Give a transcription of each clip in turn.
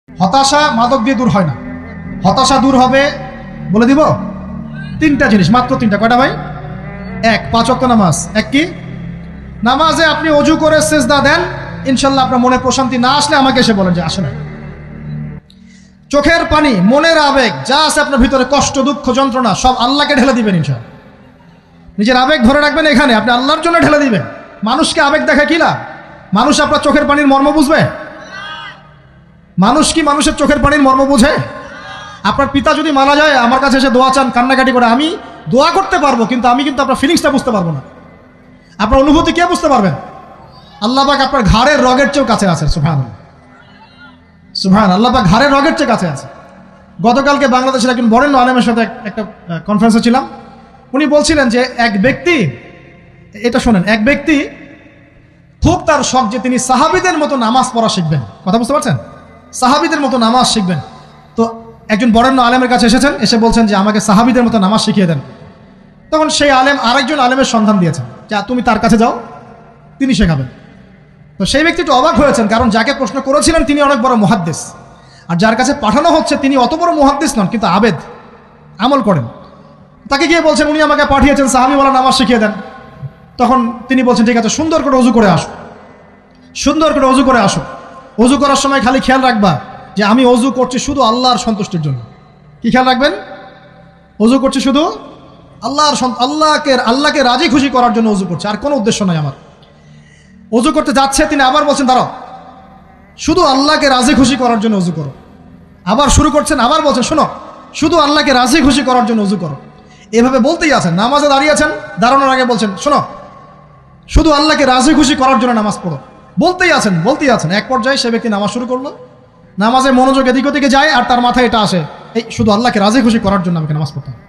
হতাশা মাদক দিয়ে দূর হয় না। হতাশা দূর হবে, বলে দিব, তিনটা জিনিস, মাত্র তিনটা। কয়টা ভাই? এক, 5 ওয়াক্ত নামাজ। এক কি? নামাজে আপনি অজু করে সেজদা দেন, ইনশাল্লাহ আপনার মনে প্রশান্তি না আসলে আমাকে এসে বলেন যে আসে না। চোখের পানি, মনের আবেগ যা আছে আপনার ভিতরে, কষ্ট, দুঃখ, যন্ত্রণা, সব আল্লাহকে ঢেলে দিবেন ইনশাল্লাহ। নিজের আবেগ ধরে রাখবেন এখানে, আপনি আল্লাহর জন্য ঢেলে দিবেন। মানুষকে আবেগ দেখা কি লাভ? মানুষ আপনার চোখের পানির মর্ম বুঝবে? মানুষ কি মানুষের চোখের পানির মর্ম বুঝে? আপনার পিতা যদি মারা যায়, আমার কাছে এসে দোয়া চান, কান্নাকাটি করে, আমি দোয়া করতে পারবো, কিন্তু আমি কিন্তু আপনার ফিলিংসটা বুঝতে পারবো না। আপনার অনুভূতি কে বুঝতে পারবেন? আল্লাহ পাক আপনার ঘাড়ের রগের চেয়েও কাছে আছে। সুবহানাল্লাহ, সুবহানাল্লাহ, আল্লাহ পাক ঘাড়ের রগের চেয়ে কাছে আছে। গতকালকে বাংলাদেশের একজন বরেণ্য আলেমের সাথে একটা কনফারেন্সে ছিলাম। উনি বলছিলেন যে এক ব্যক্তি, এটা শোনেন, এক ব্যক্তি খুব তার শখ যে তিনি সাহাবীদের মতো নামাজ পড়া শিখবেন। কথা বুঝতে পারছেন? সাহাবীদের মতো নামাজ শিখবেন। তো একজন বরেণ্য আলেমের কাছে এসেছেন, এসে বলছেন যে আমাকে সাহাবীদের মতো নামাজ শিখিয়ে দেন। তখন সেই আলেম আরেকজন আলেমের সন্ধান দিয়েছেন, যা তুমি তার কাছে যাও, তিনি শেখাবেন। তো সেই ব্যক্তি একটু অবাক হয়েছেন, কারণ যাকে প্রশ্ন করেছিলেন তিনি অনেক বড় মুহাদ্দিস, আর যার কাছে পাঠানো হচ্ছে তিনি অত বড় মুহাদ্দিস নন, কিন্তু আবেদ, আমল করেন। তাকে গিয়ে বলছেন উনি আমাকে পাঠিয়েছেন সাহাবীওয়ালা নামাজ শিখিয়ে দেন। তখন তিনি বলছেন ঠিক আছে, সুন্দর করে অজু করে আসো, সুন্দর করে অজু করে আসো। অজু করার সময় খালি খেয়াল রাখবা যে আমি অজু করছি শুধু আল্লাহর সন্তুষ্টির জন্য। কি খেয়াল রাখবেন? অজু করছি শুধু আল্লাহকে রাজি খুশি করার জন্য অজু করছে, আর কোনো উদ্দেশ্য নাই আমার। অজু করতে যাচ্ছে, তিনি আবার বলছেন দাঁড়াও, শুধু আল্লাহকে রাজি খুশি করার জন্য অজু করো। আবার শুরু করছেন, আবার বলছেন শোনো, শুধু আল্লাহকে রাজি খুশি করার জন্য অজু করো। এভাবে বলতেই আছেন। নামাজে দাঁড়িয়েছেন, দাঁড়ানোর আগে বলছেন শোনো, শুধু আল্লাহকে রাজি খুশি করার জন্য নামাজ পড়ো। বলতেই আছেন, বলতেই আছেন। এক পর্যায়ে সে ব্যক্তি নামাজ শুরু করলো, নামাজে মনোযোগ এদিক ওদিকে যায়, আর তার মাথায় এটা আসে, এই শুধু আল্লাহকে রাজি খুশি করার জন্য আমাকে নামাজ পড়তে হবে,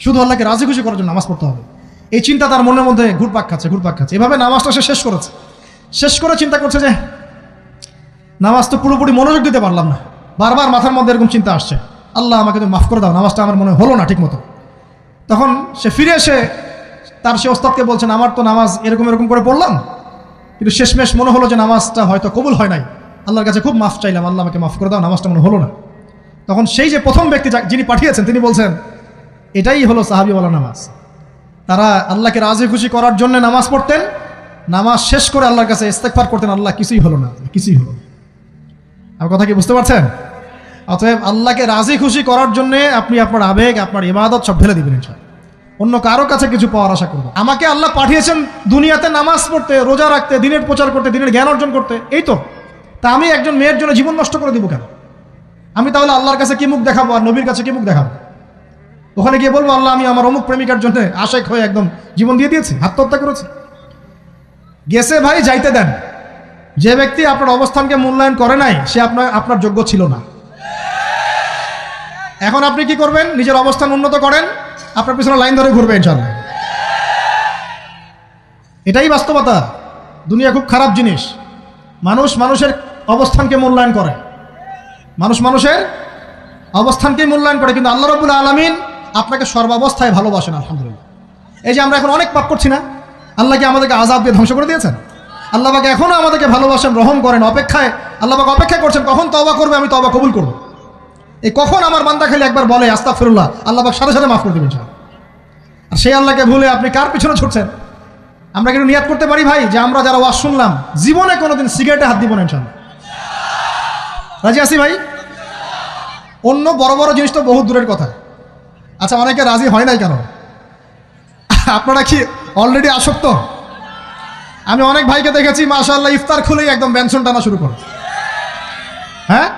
শুধু আল্লাহকে রাজি খুশি করার জন্য নামাজ পড়তে হবে। এই চিন্তা তার মনের মধ্যে ঘুরপাক খাচ্ছে, ঘুরপাক খাচ্ছে। এভাবে নামাজটা সে শেষ করেছে। শেষ করে চিন্তা করছে যে নামাজ তো পুরোপুরি মনোযোগ দিতে পারলাম না। বারবার মাথার মধ্যে এরকম চিন্তা আসছে, আল্লাহ আমাকে তুমি মাফ করে দাও, নামাজটা আমার মনে হলো না ঠিক মতো। তখন সে ফিরে এসে তার সে ওস্তাদকে বলছেন আমার তো নামাজ এরকম এরকম করে পড়লাম, কিন্তু শেষমেশ মনে হলো যে নামাজটা হয়তো কবুল হয় নাই, আল্লাহর কাছে খুব মাফ চাইলাম, আল্লাহ আমাকে মাফ করে দাও, নামাজটা মনে হলো না। তখন সেই যে প্রথম ব্যক্তি যিনি পাঠিয়েছেন তিনি বলছেন এটাই হলো সাহাবীওয়ালা নামাজ। তারা আল্লাহকে রাজি খুশি করার জন্য নামাজ পড়তেন, নামাজ শেষ করে আল্লাহর কাছে ইস্তেগফার করতেন, আল্লাহ কিছুই হলো না, কিছুই হলো না। আমার কথা কি বুঝতে পারছেন? অতএব আল্লাহকে রাজি খুশি করার জন্য আপনি আপনার আবেগ, আপনার ইবাদত সব ঢেলে দিবেন ইনশাআল্লাহ। অন্য কারো কাছে কিছু পাওয়ার আশা করবেন। আমাকে আল্লাহ পাঠিয়েছেন দুনিয়াতে নামাজ পড়তে, রোজা রাখতে, দিনের প্রচার করতে, দিনের জ্ঞান অর্জন করতে, এই তো। তা আমি একজন মেয়ের জন্য জীবন নষ্ট করে দিব কেন? আমি তাহলে আল্লাহর কাছে কি মুখ দেখাবো, আর নবীর কাছে কি মুখ দেখাবো? ওখানে গিয়ে বলবো আল্লাহ আমি আমার অমুক প্রেমিকার জন্য আশেক হয়ে একদম জীবন দিয়ে দিয়েছি, আত্মহত্যা করেছি। গেছে ভাই, যাইতে দেন। যে ব্যক্তি আপনার অবস্থানকে মূল্যায়ন করে নাই সে আপনার যোগ্য ছিল না। এখন আপনি কি করবেন? নিজের অবস্থান উন্নত করেন, আপনার পিছনে লাইন ধরে ঘুরবে ইনশাআল্লাহ। এটাই বাস্তবতা। দুনিয়া খুব খারাপ জিনিস। মানুষ মানুষের অবস্থানকে মূল্যায়ন করে, মানুষ মানুষের অবস্থানকে মূল্যায়ন করে, কিন্তু আল্লাহ রাব্বুল আলামিন আপনাকে সর্বাবস্থায় ভালোবাসেন। আলহামদুলিল্লাহ। এই যে আমরা এখন অনেক পাপ করছি না, আল্লাহ কি আমাদেরকে আযাব দিয়ে ধ্বংস করে দিয়েছেন? আল্লাহ পাক এখনো আমাদেরকে ভালোবাসেন, রহম করেন, অপেক্ষায়, আল্লাহ পাক অপেক্ষা করছেন কখন তওবা করবে, আমি তওবা কবুল করব। এই কখন আমার বান্দা খালি একবার বলে আস্তাগফিরুল্লাহ, আল্লাহ পাক সাথে সাথে মাফ করে দেবেন ইনশাআল্লাহ। আর সেই আল্লাহকে ভুলে আপনি কার পিছনে ছুটছেন? আমরা কিন্তু নিয়াত করতে পারি ভাই যে আমরা যারা ওয়াজ শুনলাম জীবনে কোনোদিন সিগারেটে হাত দিব না ইনশাআল্লাহ। রাজি আছি ভাই? অন্য বড় বড় জিনিস তো বহু দূরের কথা। আচ্ছা, অনেকে রাজি হয় নাই কেন? আপনারা কি অলরেডি আসক্ত? আমি অনেক ভাইকে দেখেছি মাশাআল্লাহ ইফতার খুলেই একদম বেনসন টানা শুরু করে। হ্যাঁ,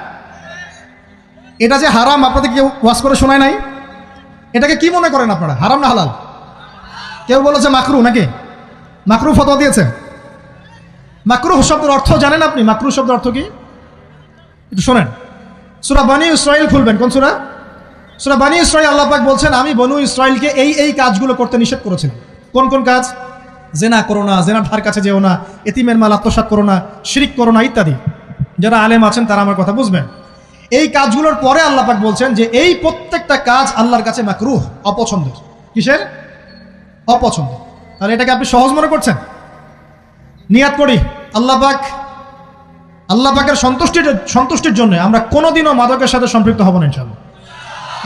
এটা যে হারাম আপনাদের কেউ ওয়াজ করে শোনায় নাই? এটাকে কি মনে করেন আপনারা, হারাম না হালাল? কেউ বলেছে মাকরু, নাকি মাকরু ফতোয়া দিয়েছে? মাকরু শব্দের অর্থ জানেন আপনি? মাকরু শব্দের অর্থ কি একটু শোনেন। সূরা বনী ইসরাইল খুলবেন। কোন সূরা? সূরা বনী ইসরাইল। আল্লাহ পাক বলছেন আমি বনু ইসরাইলকে এই কাজগুলো করতে নিষেধ করেছিলাম। কোন কোন কাজ? জেনা করো না, জেনার ধার কাছে যেও না, এতিমের মাল আত্মসাৎ করো না, শিরক করো না, ইত্যাদি। যারা আলেম আছেন তারা আমার কথা বুঝবেন। এই কাজগুলোর পরে আল্লাহ পাক বলছেন যে এই প্রত্যেকটা কাজ আল্লাহর কাছে মাকরুহ, অপছন্দের। কিসের? অপছন্দ। তাহলে এটাকে আপনি সহজ মনে করছেন? নিয়াত করি আল্লাহ পাকের সন্তুষ্টির জন্য আমরা কোনোদিনও মাদকের সাথে সম্পৃক্ত হব না ইনশাআল্লাহ।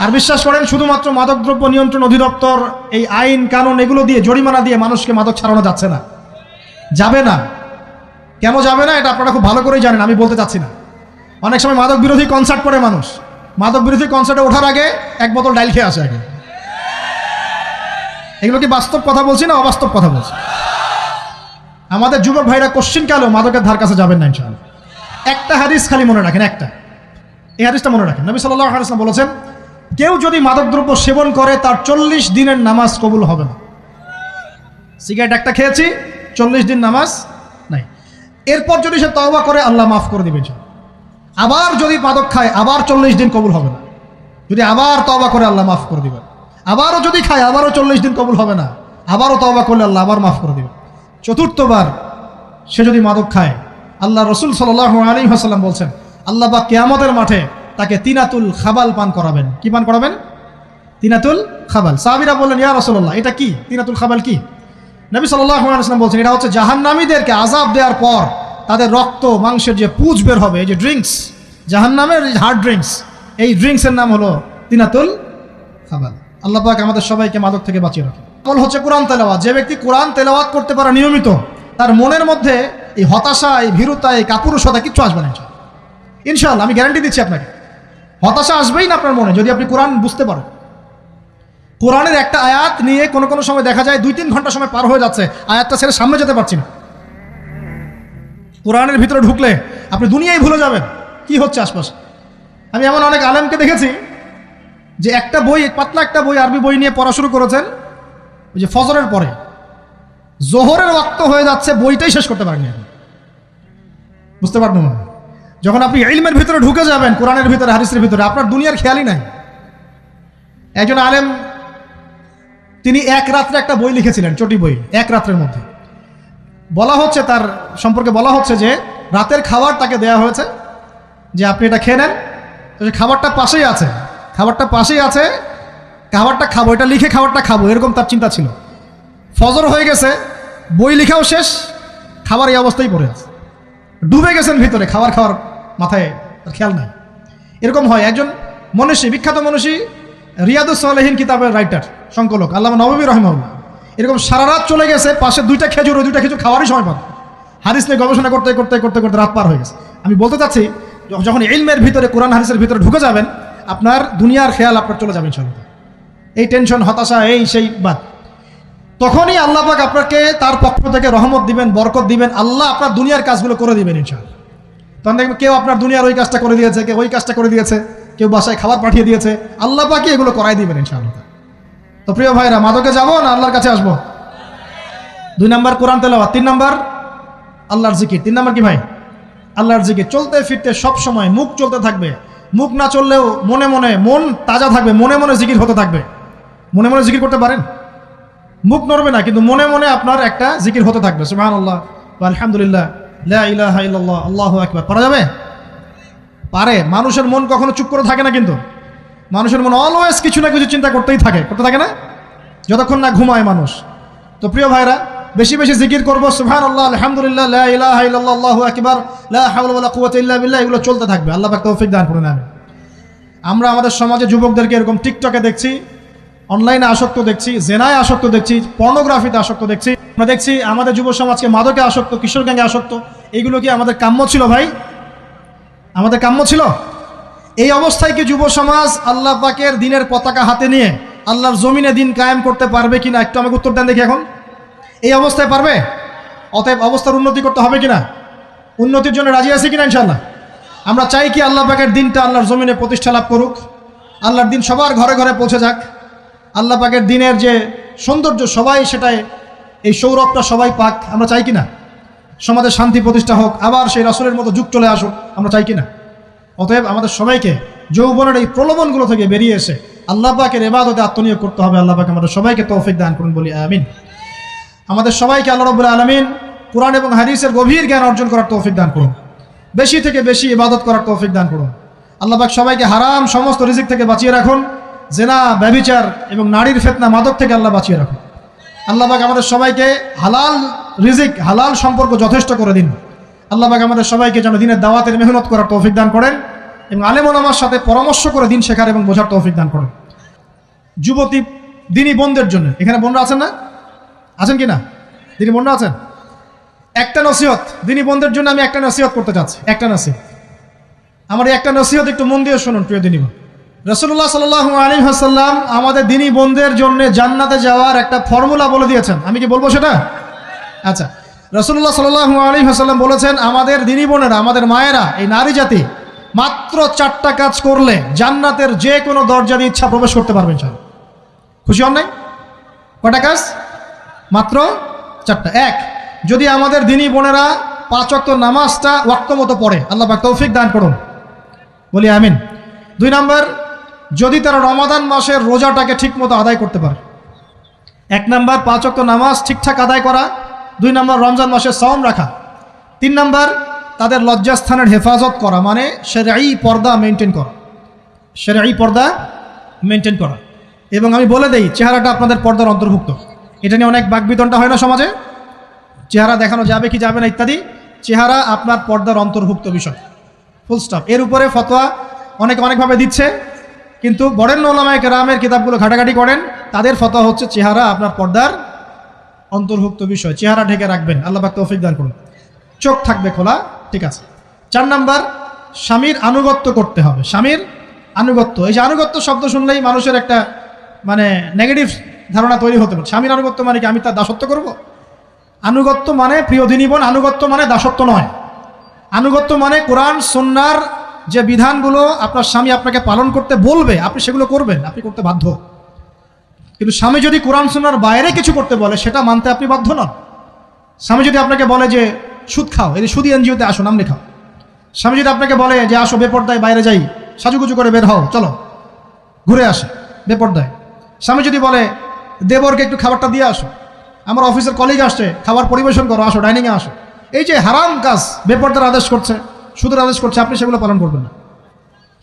আর বিশ্বাস করেন, শুধুমাত্র মাদকদ্রব্য নিয়ন্ত্রণ অধিদপ্তর এই আইন কানুন এগুলো দিয়ে, জরিমানা দিয়ে মানুষকে মাদক ছাড়ানো যাচ্ছে না, যাবে না। কেন যাবে না এটা আপনারা খুব ভালো করেই জানেন, আমি বলতে চাচ্ছি না। অনেক সময় মাদক বিরোধী কনসার্ট করে মানুষ, মাদক বিরোধী কনসার্টে ওঠার আগে এক বোতল ডাইল খেয়ে আসে আগে। এগুলো কি বাস্তব কথা বলছি না অবাস্তব কথা বলছি? আমাদের যুবক ভাইরা কোশ্চিন কালেও মাদকের ধার কাছে যাবেন না ইনশাআল্লাহ। একটা হাদিস খালি মনে রাখেন, এই হাদিসটা মনে রাখেন। নবী সাল্লাল্লাহু আলাইহি ওয়াসাল্লাম বলেছেন, কেউ যদি মাদকদ্রব্য সেবন করে তার 40 দিনের নামাজ কবুল হবে না। সিগারেট একটা খেয়েছি, 40 দিন নামাজ নাই। এরপর যদি সে তওবা করে আল্লাহ মাফ করে দিবেন। আবার যদি মাদক খায় আবার 40 দিন কবুল হবে না। যদি আবার তওবা করে আল্লাহ মাফ করে দিবেন। আবারও যদি খায় আবারও 40 দিন কবুল হবে না। আবারও তওবা করলে আল্লাহ আবার মাফ করে দিবেন। চতুর্থবার সে যদি মাদক খায়, আল্লাহ রসুল সাল্লাল্লাহু আলাইহি ওয়াসাল্লাম বলছেন, আল্লাহ পাক কিয়ামতের মাঠে তাকে তিনাতুল খাবাল পান করাবেন। কি পান করাবেন? তিনাতুল খাবাল। সাহাবীরা বললেন, ইয়া রাসূলুল্লাহ, এটা কি তিনাতুল খাবাল? কি? নবী সাল্লাল্লাহু আলাইহি ওয়াসাল্লাম বলছেন, এটা হচ্ছে জাহান্নামীদেরকে আযাব দেওয়ার পর তাদের রক্ত মাংসের যে পুঁজ বের হবে, এই যে ড্রিঙ্কস, জাহান্নামের হার্ড ড্রিঙ্কস, এই ড্রিঙ্কসের নাম হলো তিনাতুল খাবাল। আল্লাহ পাক আমাদের সবাইকে মাদক থেকে বাঁচিয়ে রাখে। আমল হচ্ছে কোরআন তেলাওয়াত। যে ব্যক্তি কোরআন তেলাওয়াত করতে পারে নিয়মিত, তার মনের মধ্যে এই হতাশা, এই ভীরুতা, এই কাপুরুষতা কিচ্ছু আসবে না ইনশাআল্লাহ। আমি গ্যারান্টি দিচ্ছি আপনাকে, হতাশা আসবেই না আপনার মনে, যদি আপনি কোরআন বুঝতে পারেন। কোরআনের একটা আয়াত নিয়ে কোনো সময় দেখা যায় 2-3 ঘন্টা সময় পার হয়ে যাচ্ছে, আয়াতটা ছেড়ে সামনে যেতে পারছি না। কোরআনের ভিতরে ঢুকলে আপনি দুনিয়ায় ভুলে যাবেন কি হচ্ছে আশপাশে। আমি এমন অনেক আলেমকে দেখেছি যে একটা বই, পাতলা একটা বই, আরবি বই নিয়ে পড়া শুরু করেছেন, ওই যে ফজরের পরে জোহরের ওয়াক্ত হয়ে যাচ্ছে, বইটাই শেষ করতে পারেননি। বুঝতে পারবেন না, যখন আপনি ইলমের ভিতরে ঢুকে যাবেন, কোরআনের ভিতরে, হাদিসের ভিতরে, আপনার দুনিয়ার খেয়ালই নাই। একজন আলেম, তিনি এক রাত্রে একটা বই লিখেছিলেন, চটি বই, এক রাত্রের মধ্যে। বলা হচ্ছে, তার সম্পর্কে বলা হচ্ছে যে রাতের খাবার তাকে দেয়া হয়েছে, যে আপনি এটা খেয়ে নেন। খাবারটা পাশেই আছে, খাবারটা খাবো, এটা লিখে খাবারটা খাবো, এরকম তার চিন্তা ছিল। ফজর হয়ে গেছে, বই লিখাও শেষ, খাবার এই অবস্থায় পড়ে আছে, ডুবে গেছেন ভিতরে, খাওয়ার মাথায় তার খেয়াল নাই। এরকম হয়। একজন মনীষী, বিখ্যাত মনীষী, রিয়াদুস সালেহীন কিতাবের রাইটার, সংকলক আল্লামা নববী রাহিমাহুল্লাহ, এরকম সারা রাত চলে গেছে, পাশে 2টা খেজুর, ওই 2টা খেজুর খাওয়ারই সময় পান। হাদিস নিয়ে গবেষণা করতে করতে করতে করতে রাত পার হয়ে গেছে। আমি বলতে চাচ্ছি, যখন ইলমের ভিতরে, কোরআন হাদিসের ভিতরে ঢুকে যাবেন, আপনার দুনিয়ার খেয়াল আপনার চলে যাবে ইনশাআল্লাহ। এই টেনশন, হতাশা, এই সেই বাদ, তখনই আল্লাহ পাক আপনাকে তার পক্ষ থেকে রহমত দিবেন, বরকত দিবেন। আল্লাহ আপনার দুনিয়ার কাজগুলো করে দিবেন ইনশাআল্লাহ। তখন দেখবেন কেউ আপনার দুনিয়ার ওই কাজটা করে দিয়েছে, কেউ ওই কাজটা করে দিয়েছে, কেউ বাসায় খাবার পাঠিয়ে দিয়েছে, আল্লাহ পাকই এগুলো করাই দিবেন ইনশাআল্লাহ। তো প্রিয় ভাইরা, মাদকে যাবো না আল্লাহর কাছে আসবো? 2 নাম্বার কোরআন তেলাওয়াত, 3 নাম্বার আল্লাহর জিকির। 3 নাম্বার কি ভাই? আল্লাহর জিকির। চলতে ফিরতে সব সময় মুখ চলতে থাকবে, মুখ না চললেও মনে মনে মন তাজা থাকবে, মনে মনে জিকির হতে থাকবে। মনে মনে জিকির করতে পারেন? মুখ নড়বে না, কিন্তু মনে মনে আপনার একটা জিকির হতে থাকবে, সুবহানাল্লাহ ওয়া আলহামদুলিল্লাহ, লা ইলাহা ইল্লাল্লাহ, আল্লাহু আকবার। পারা যাবে? পারে। মানুষের মন কখনো চুপ করে থাকে না, কিন্তু মানুষের মন অলওয়েজ কিছু না কিছু চিন্তা করতে থাকে না, যতক্ষণ না ঘুমায় মানুষ। তো প্রিয় ভাইরা, বেশি বেশি জিকির করবো, সুবহানাল্লাহ, আলহামদুলিল্লাহ, লা ইলাহা ইল্লাল্লাহ, আল্লাহু আকবার, লা হাওলা ওয়ালা কুওয়াতা ইল্লা বিল্লাহ, এগুলো চলতে থাকবে। আল্লাহ পাক তৌফিক দান করুন। আমরা আমাদের সমাজে যুবকদেরকে এরকম টিকটকে দেখছি, অনলাইনে আসক্ত দেখছি, জেনায় আসক্ত দেখছি, পর্নোগ্রাফিতে আসক্ত দেখছি। আমরা দেখছি আমাদের যুব সমাজকে মাদকে আসক্ত, কিশোর গ্যাংয়ে আসক্ত। এগুলো কি আমাদের কাম্য ছিল ভাই? আমাদের কাম্য ছিল? এই অবস্থায় কি যুব সমাজ আল্লাহ পাকের দিনের পতাকা হাতে নিয়ে আল্লাহর জমিনে দিন কায়েম করতে পারবে কিনা? একটু আমাকে উত্তর দেন দেখি। এখন এই অবস্থায় পারবে? অতএব অবস্থার উন্নতি করতে হবে কিনা? উন্নতির জন্য রাজি আছি কিনা ইনশাআল্লাহ? আমরা চাই কি আল্লাহ পাকের দিনটা আল্লাহর জমিনে প্রতিষ্ঠা লাভ করুক, আল্লাহর দিন সবার ঘরে ঘরে পৌঁছে যাক, আল্লাহ পাকের দিনের যে সৌন্দর্য সবাই সেটাই, এই সৌরভটা সবাই পাক। আমরা চাই কিনা? সমাজে শান্তি প্রতিষ্ঠা হোক, আবার সেই রাসূলের মতো যুগ চলে আসুক, আমরা চাই কিনা? অতএব আমাদের সবাইকে যৌবনের এই প্রলোভনগুলো থেকে বেরিয়ে এসে আল্লাহ পাকের ইবাদতে আত্মনিয়োগ করতে হবে। আল্লাহ পাক আমাদের সবাইকে তৌফিক দান করুন, বলি আমিন। আমাদের সবাইকে আল্লাহ রাব্বুল আলামিন কুরআন এবং হাদিসের গভীর জ্ঞান অর্জন করার তৌফিক দান করুন, বেশি থেকে বেশি ইবাদত করার তৌফিক দান করুন। আল্লাহ পাক সবাইকে হারাম সমস্ত রিজিক থেকে বাঁচিয়ে রাখুন, জেনা, ব্যভিচার এবং নারীর ফিতনা, মাদক থেকে আল্লাহ বাঁচিয়ে রাখুন। আল্লাহ পাক আমাদের সবাইকে হালাল রিজিক, হালাল সম্পর্ক যথেষ্ট করে দিন। আল্লাহ পাক আমাদের সবাইকে যেন দিনের দাওয়াতের মেহনত করার তৌফিক দান করেন এবং আলেম ওলামার সাথে পরামর্শ করে দিন শেখার এবং বোঝার তৌফিক দান করেন। যুবতী দিনী বোনদের জন্য, এখানে বোনরা আছেন না? আছেন কি না? দিনী বোনরা আছেন? একটা নসিহত দিনী বোনদের জন্য আমি একটা নসিহত করতে চাচ্ছি, একটা নসিহত। আমার এই একটা নসিহত একটু মন দিয়ে শুনুন প্রিয় দিনী বোন। রাসূলুল্লাহ সাল্লাল্লাহু আলাইহি ওয়াসাল্লাম আমাদের দিনী বোনদের জন্য জান্নাতে যাওয়ার একটা ফর্মুলা বলে দিয়েছেন। আমি কি বলবো সেটা? আচ্ছা, রাসূলুল্লাহ সাল্লাল্লাহু আলাইহি ওয়াসাল্লাম বলেছেন আমাদের দিনী বোনেরা, আমাদের মায়েরা, এই নারী জাতি মাত্র 4টা কাজ করলে জান্নাতের যে কোনো দরজা দিয়ে ইচ্ছা প্রবেশ করতে পারবেন। ইনশাআল্লাহ। খুশি হন নাই? কয়টা কাজ? মাত্র 4টা। এক, যদি আমাদের দিনী বোনেরা 5 ওয়াক্ত নামাজটা ওয়াক্ত মতো পড়ে, আল্লাহ পাক তৌফিক দান করুন, বলি আমিন। 2 নাম্বার, যদি তারা রমাদান মাসের রোজাটাকে ঠিক মতো আদায় করতে পারে। 1 নাম্বার 5 ওয়াক্ত নামাজ ঠিকঠাক আদায় করা, 2 নাম্বার রমজান মাসের সাওম রাখা, 3 নাম্বার তাদের লজ্জাস্থানের হেফাজত করা, মানে শরঈ পর্দা মেনটেন করা, শরঈ পর্দা মেনটেন করা। এবং আমি বলে দেই, চেহারাটা আপনাদের পর্দার অন্তর্ভুক্ত। এটা নিয়ে অনেক বাকবিতণ্ডা হয় না সমাজে, চেহারা দেখানো যাবে কি যাবে না ইত্যাদি। চেহারা আপনার পর্দার অন্তর্ভুক্ত বিষয়, ফুল স্টপ। এর উপরে ফতোয়া অনেকে অনেকভাবে দিচ্ছে, কিন্তু বরেণ্য উলামায়ে কেরামের কিতাবগুলো ঘাটাঘাটি করেন, তাদের ফতোয়া হচ্ছে চেহারা আপনার পর্দার অন্তর্ভুক্ত বিষয়, চেহারা ঢেকে রাখবেন, আল্লাহ পাক তৌফিক দান করুন। চোখ থাকবে খোলা, ঠিক আছে। 4 নাম্বার, স্বামীর আনুগত্য করতে হবে। স্বামীর আনুগত্য, এই যে আনুগত্য শব্দ শুনলেই মানুষের একটা মানে নেগেটিভ ধারণা তৈরি হতে পারে। স্বামীর আনুগত্য মানে কি আমি তার দাসত্ব করব? আনুগত্য মানে, প্রিয় দিনী বোন, আনুগত্য মানে দাসত্ব নয়। আনুগত্য মানে কোরআন সুন্নাহর যে বিধানগুলো আপনার স্বামী আপনাকে পালন করতে বলবে, আপনি সেগুলো করবেন, আপনি করতে বাধ্য। কিন্তু স্বামী যদি কোরআন সুন্নাহর বাইরে কিছু করতে বলে, সেটা মানতে আপনি বাধ্য নন। স্বামী যদি আপনাকে বলে যে সুদ খাও, এই সুদি এনজিওতে আসো, নাম লেখাও। স্বামী যদি আপনাকে বলে যে আসো বেপর্দায় বাইরে যাই, সাজুগুজু করে বের হও, চলো ঘুরে আসে বেপর্দায়। স্বামী যদি বলে দেবরকে একটু খাবারটা দিয়ে আসো, আমার অফিসের কলিগ আসছে, খাবার পরিবেশন করো, আসো ডাইনিংয়ে আসো, এই যে হারাম কাজ বেপর্দার আদেশ করছে, সুদের আদেশ করছে, আপনি সেগুলো পালন করবেন না।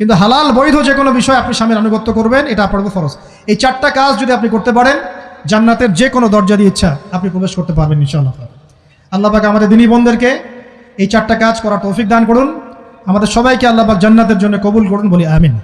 কিন্তু হালাল বৈধ যে কোনো বিষয় আপনি স্বামীর আনুগত্য করবেন, এটা আপনার উপর ফরজ। এই 4টা কাজ যদি আপনি করতে পারেন, জান্নাতের যে কোনো দরজা দিয়ে ইচ্ছা আপনি প্রবেশ করতে পারবেন ইনশাআল্লাহ। আল্লাহ পাক আমাদের দিনী বোনদেরকে এই 4টা কাজ করার তৌফিক দান করুন। আমাদের সবাইকে আল্লাহ পাক জান্নাতের জন্য কবুল করুন, বলি আমিন।